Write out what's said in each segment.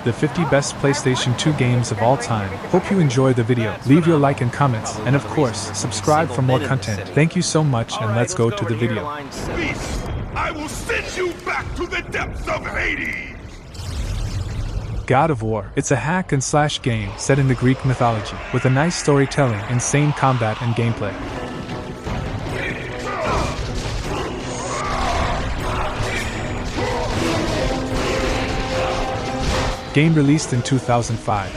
the 50 best PlayStation 2 games of all time. Hope you enjoy the video. Leave your like and comments, and of course, subscribe for more content. Thank you so much, and let's go to the video. Beast, I will send you back to the depths of Hades! God of War. It's a hack and slash game set in the Greek mythology, with a nice storytelling, insane combat and gameplay. Game released in 2005.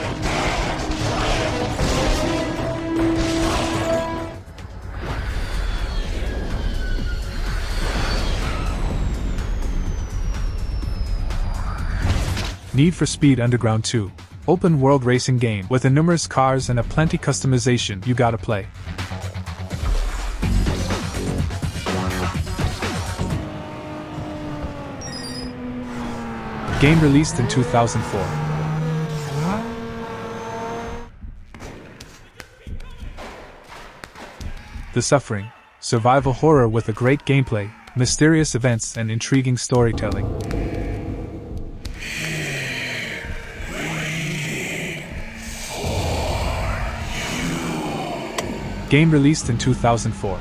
Need for Speed Underground 2. Open world racing game with numerous cars and a plenty customization you gotta play. Game released in 2004. The Suffering. Survival horror with a great gameplay, mysterious events and intriguing storytelling. Game released in 2004.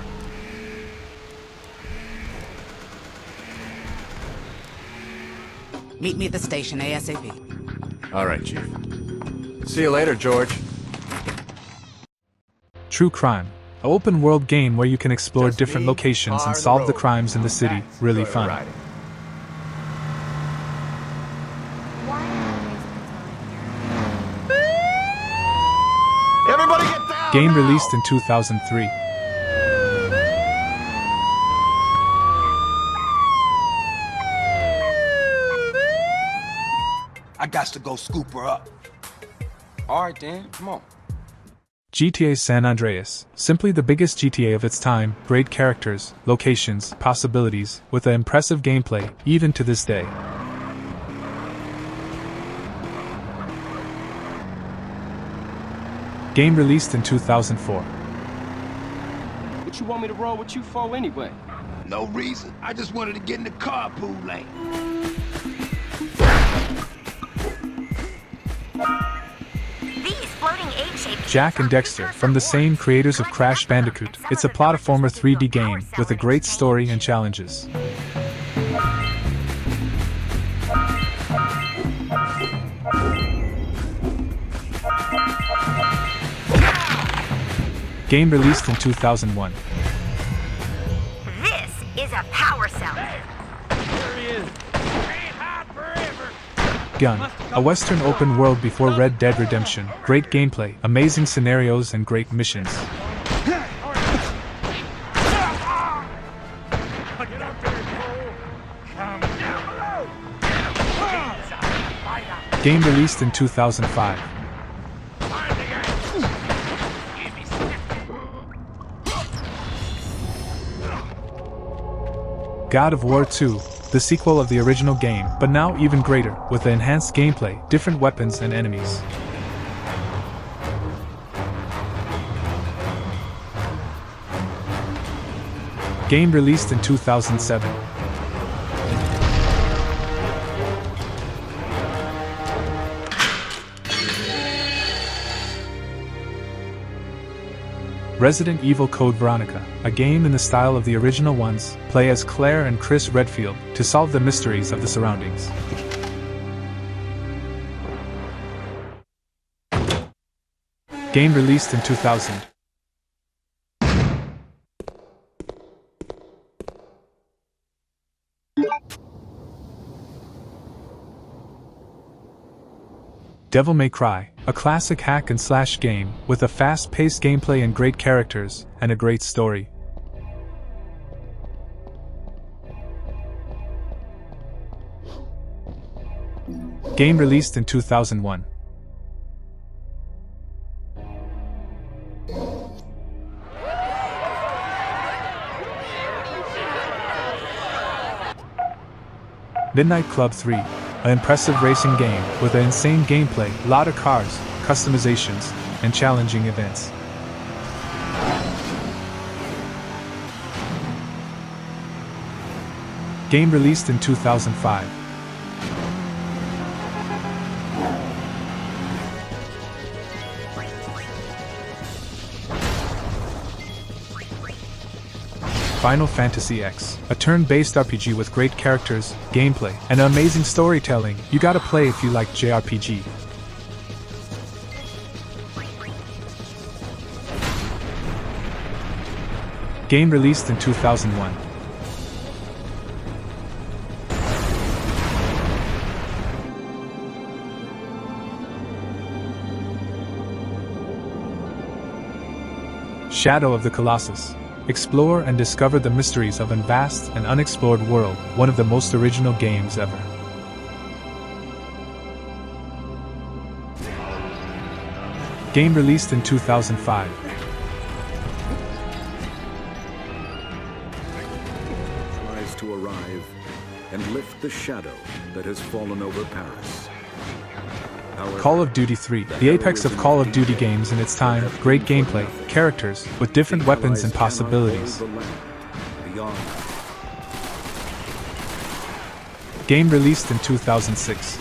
Meet me at the station ASAP. All right, Chief. See you later, George. True Crime. An open-world game where you can explore different locations and solve the crimes in the city. Really fun. Everybody get down! Game released in 2003. I got to go scoop her up. Alright then, come on. GTA San Andreas. Simply the biggest GTA of its time, great characters, locations, possibilities, with an impressive gameplay, even to this day. Game released in 2004. What you want me to roll with you for anyway? No reason. I just wanted to get in the carpool lane. Jak and Dexter, from the same creators of Crash Bandicoot. It's a platformer 3D game with a great story and challenges. Game released in 2001. This is a power cell. There he is. Ain't hot forever. Gun. A Western open world before Red Dead Redemption. Great gameplay, amazing scenarios and great missions. Game released in 2005. God of War 2. The sequel of the original game, but now even greater, with the enhanced gameplay, different weapons and enemies. Game released in 2007. Resident Evil Code Veronica, a game in the style of the original ones. Play as Claire and Chris Redfield to solve the mysteries of the surroundings. Game released in 2000. Devil May Cry, a classic hack and slash game with a fast-paced gameplay and great characters and a great story. Game released in 2001. Midnight Club 3, an impressive racing game with an insane gameplay, lot of cars, customizations, and challenging events. Game released in 2005. Final Fantasy X, a turn-based RPG with great characters, gameplay, and amazing storytelling. You gotta play if you like JRPG. Game released in 2001. Shadow of the Colossus. Explore and discover the mysteries of a vast and unexplored world, one of the most original games ever. Game released in 2005. Tries to arrive and lift the shadow that has fallen over Paris. Call of Duty 3, the apex of Call of Duty games in its time, great gameplay, characters, with different weapons and possibilities. Game released in 2006.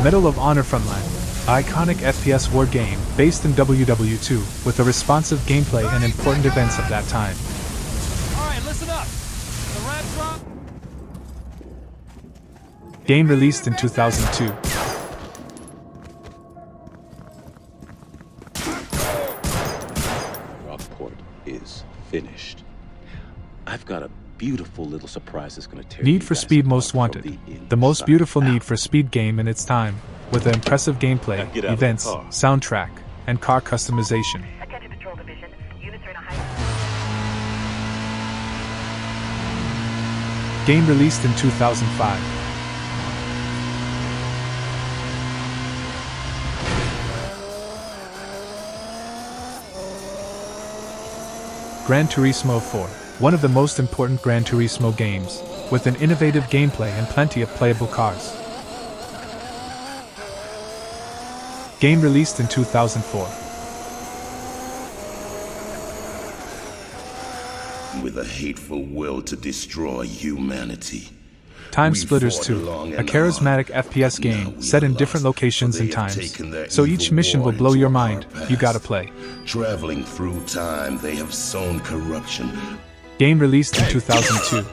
Medal of Honor Frontline. Iconic FPS war game, based in WW2, with a responsive gameplay and important events of that time. Alright, listen up! The rap drop? Game released in 2002. Rockport is finished. I've got a beautiful little surprise that's gonna tear Need for Speed Most Wanted, the most beautiful Need for Speed game in its time, with an impressive gameplay, events, soundtrack, and car customization. Attention Patrol Division. Units are in a high... Game released in 2005. Gran Turismo 4, one of the most important Gran Turismo games, with an innovative gameplay and plenty of playable cars. Game released in 2004. With a hateful will to destroy humanity. Time Splitters 2, a charismatic FPS game set in different locations and times, so each mission will blow your mind. You gotta play. Traveling through time, they have sown corruption. Game released in 2002.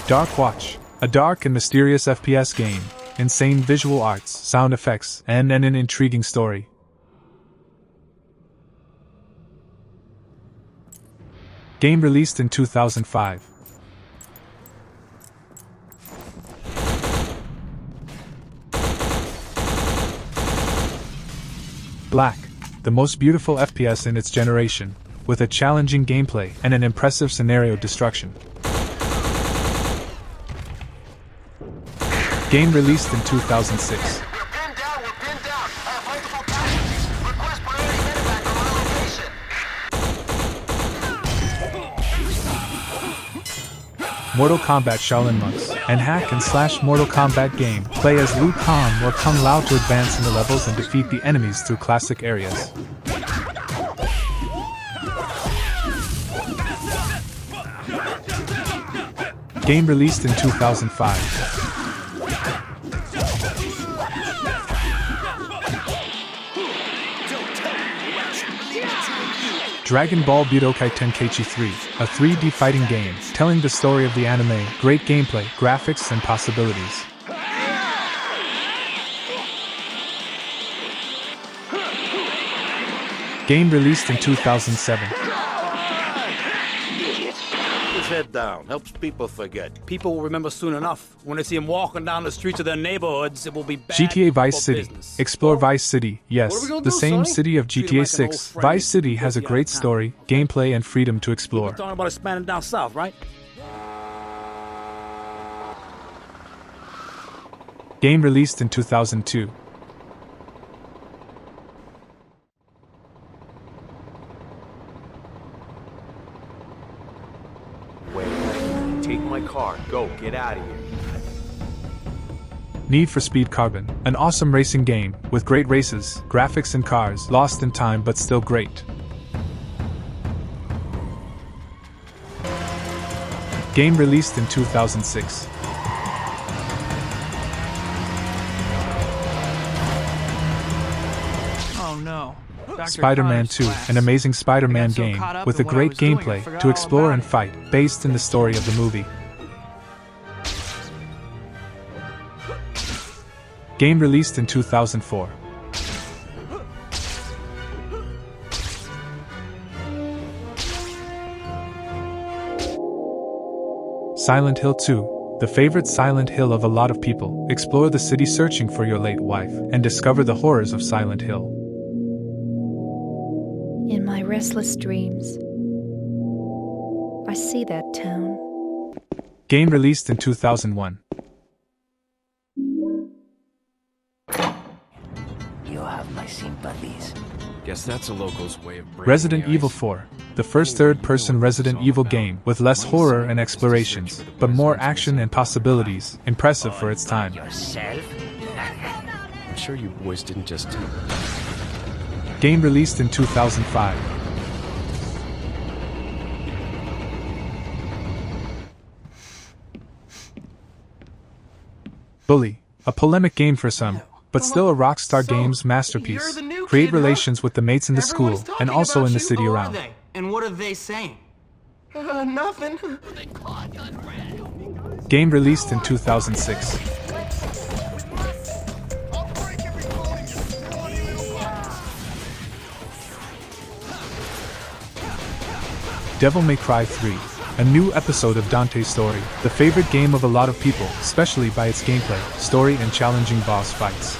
Darkwatch, a dark and mysterious FPS game, insane visual arts, sound effects, and an intriguing story. Game released in 2005. Black, the most beautiful FPS in its generation, with a challenging gameplay and an impressive scenario destruction. Game released in 2006. Mortal Kombat Shaolin Monks, and hack and slash Mortal Kombat game. Play as Liu Kang or Kung Lao to advance in the levels and defeat the enemies through classic areas. Game released in 2005. Dragon Ball Budokai Tenkaichi 3, a 3D fighting game, telling the story of the anime, great gameplay, graphics, and possibilities. Game released in 2007. His head down, helps people forget. People will remember soon enough. When they see him walking down the streets of their neighborhoods, it will be bad GTA Vice for City. business. Explore Vice City, yes, the same city of GTA 6. Vice City has a great story, gameplay, and freedom to explore. We're talking about expanding down south, right? Game released in 2002. Wait, take my car. Go, get out of here. Need for Speed Carbon, an awesome racing game, with great races, graphics and cars, lost in time but still great. Game released in 2006. Oh no. Spider-Man 2, an amazing Spider-Man game, with a great gameplay to explore and fight, based in the story of the movie. Game released in 2004. Silent Hill 2, the favorite Silent Hill of a lot of people. Explore the city searching for your late wife, and discover the horrors of Silent Hill. In my restless dreams, I see that town. Game released in 2001. You have my sympathies. Guess that's a local's way of breaking Resident the Evil ice. 4, the first third-person Resident Evil game with less horror and explorations, but more action and possibilities, impressive for its time. Yourself? I'm sure you boys didn't just... Game released in 2005. Bully, a polemic game for some, but still a Rockstar Games masterpiece. Create relations with the mates in the school, and also in the city around. And what are they saying? Nothing. Game released in 2006. Devil May Cry 3, a new episode of Dante's story, the favorite game of a lot of people, especially by its gameplay, story and challenging boss fights.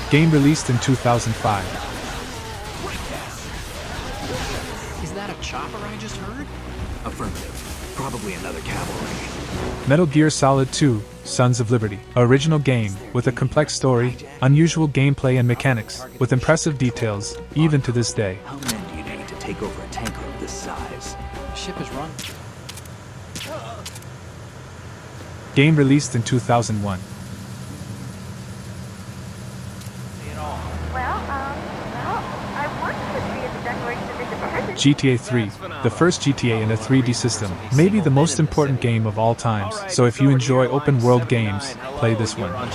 Game released in 2005. Is that a chopper I just heard? Affirmative. Probably another cavalry. Metal Gear Solid 2, Sons of Liberty, original game, with a complex story, unusual gameplay and mechanics, with impressive details, even to this day. How many do you need to take over a tanker of this size? The ship is run. Game released in 2001. GTA 3, the first GTA in a 3D system, maybe the most important game of all times, so if you enjoy open-world games, play this one. Hello?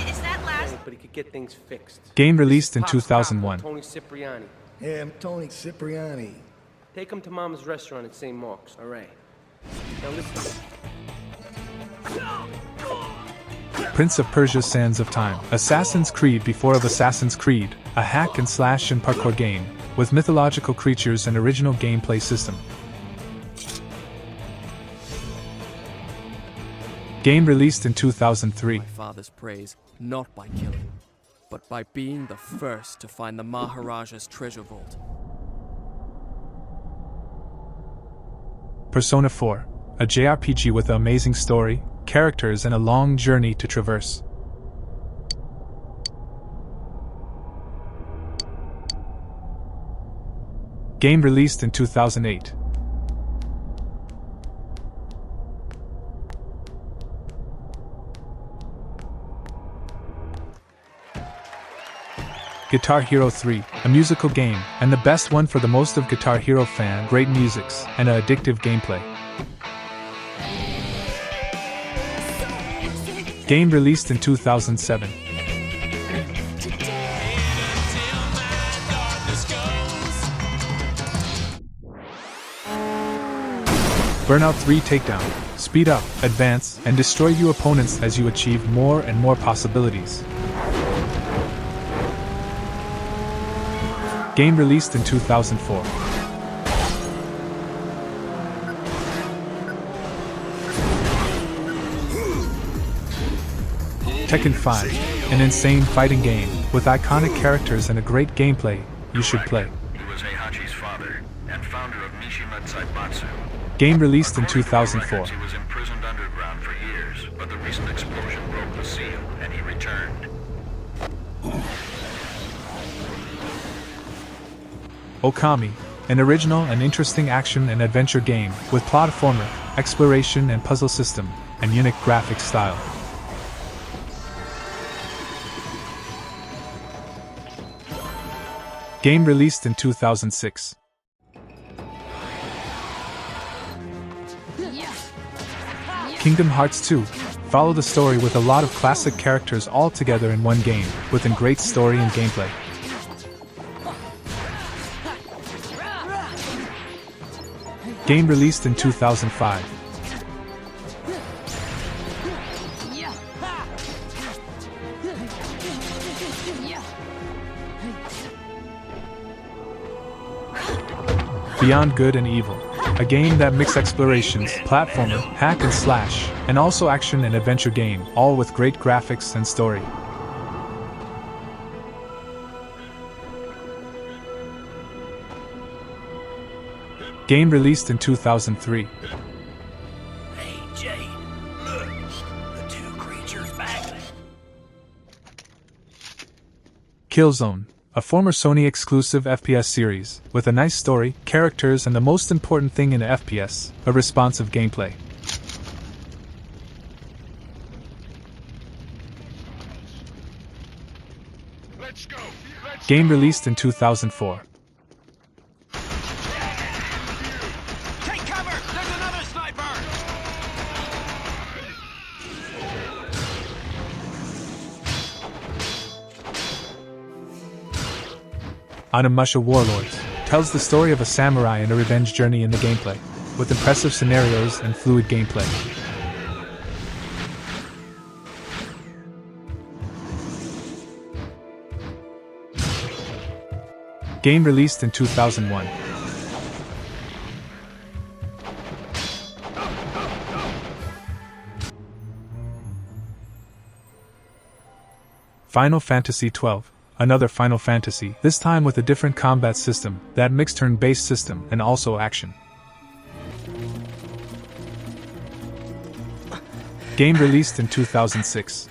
Is that last? But he could get things fixed. Game released in 2001. Tony Cipriani. Yeah, I'm Tony Cipriani. Take him to Mama's restaurant at St. Mark's. All right. Now listen. Prince of Persia: Sands of Time, Assassin's Creed before of Assassin's Creed, a hack and slash and parkour game, with mythological creatures and original gameplay system. Game released in 2003. My father's praise, not by killing, but by being the first to find the Maharaja's treasure vault. Persona 4, a JRPG with an amazing story, characters and a long journey to traverse. Game released in 2008. Guitar Hero 3, a musical game, and the best one for the most of Guitar Hero fan, great musics, and an addictive gameplay. Game released in 2007. Burnout 3 Takedown. Speed up, advance, and destroy your opponents as you achieve more and more possibilities. Game released in 2004. Tekken 5, an insane fighting game, with iconic characters and a great gameplay, you should play. He was Heihachi's father, and founder of Mishima Zaibatsu. Game released in 2004. He was imprisoned underground for years, but the recent explosion broke the seal, and he returned. Ōkami, an original and interesting action and adventure game with platformer, exploration and puzzle system, and unique graphic style. Game released in 2006. Kingdom Hearts 2. Follow the story with a lot of classic characters all together in one game, with a great story and gameplay. Game released in 2005. Beyond Good and Evil. A game that mixes explorations, platformer, hack and slash, and also action and adventure game, all with great graphics and story. Game released in 2003. Hey, Jade, look, the two creatures battling. Killzone, a former Sony exclusive FPS series, with a nice story, characters and the most important thing in FPS, a responsive gameplay. Game released in 2004. Take cover! There's another sniper! Onimusha Warlords tells the story of a samurai and a revenge journey in the gameplay, with impressive scenarios and fluid gameplay. Game released in 2001. Final Fantasy XII. Another Final Fantasy, this time with a different combat system, that mixed turn-based system and also action. Game released in 2006.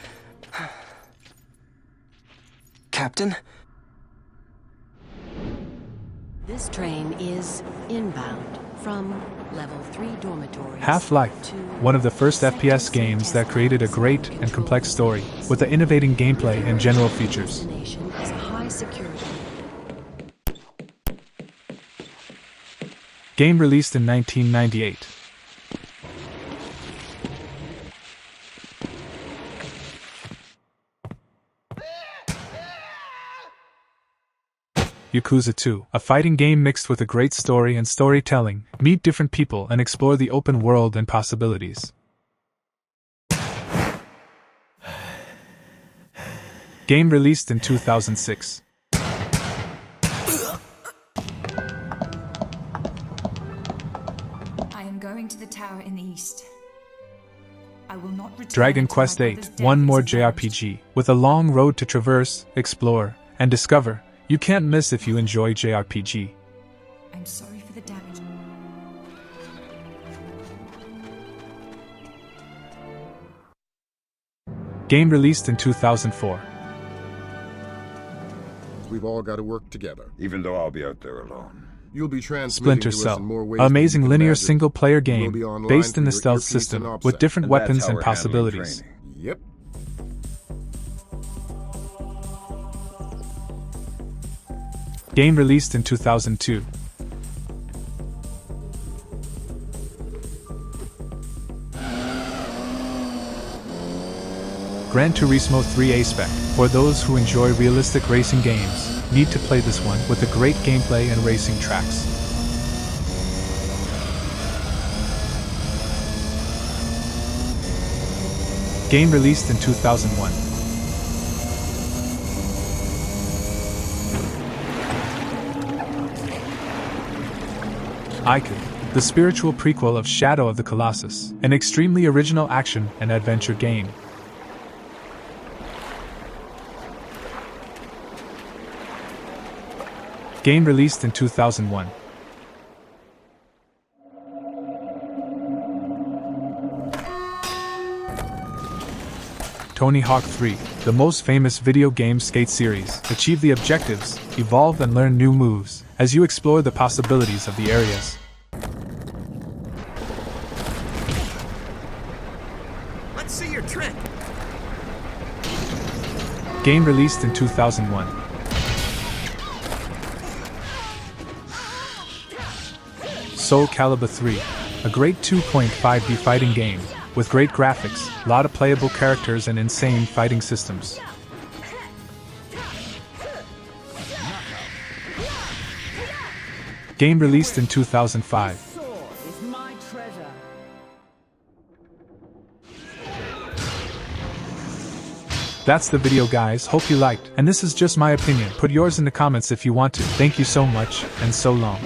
Captain? This train is inbound from level 3 dormitories. Half-Life, one of the first FPS games that created a great and complex story, with the innovating gameplay and general features. Is high security. Game released in 1998. Yakuza 2, a fighting game mixed with a great story and storytelling, meet different people and explore the open world and possibilities. Game released in 2006. I am going to the tower in the east. I will not return. Dragon Quest VIII, one more JRPG, with a long road to traverse, explore, and discover. You can't miss if you enjoy JRPG. I'm sorry for the damage. Game released in 2004. We've all got to work together. Even though I'll be out there alone. You'll be transmitting Splinter to us Cell, in more ways amazing than you can linear imagine. single-player We'll game, be online based in through the your stealth earpiece system, and with OPSEC. different And that's weapons how and we're handling possibilities. training. Yep. Game released in 2002. Gran Turismo 3 A-Spec. For those who enjoy realistic racing games, need to play this one with a great gameplay and racing tracks. Game released in 2001. Ōkami, the spiritual prequel of Shadow of the Colossus, an extremely original action and adventure game. Game released in 2001. Tony Hawk 3, the most famous video game skate series. Achieve the objectives, evolve and learn new moves, as you explore the possibilities of the areas. Let's see your trick. Game released in 2001. Soul Calibur 3, a great 2.5D fighting game, with great graphics, lot of playable characters and insane fighting systems. Game released in 2005. That's the video guys, hope you liked, and this is just my opinion. Put yours in the comments if you want to. Thank you so much, and so long.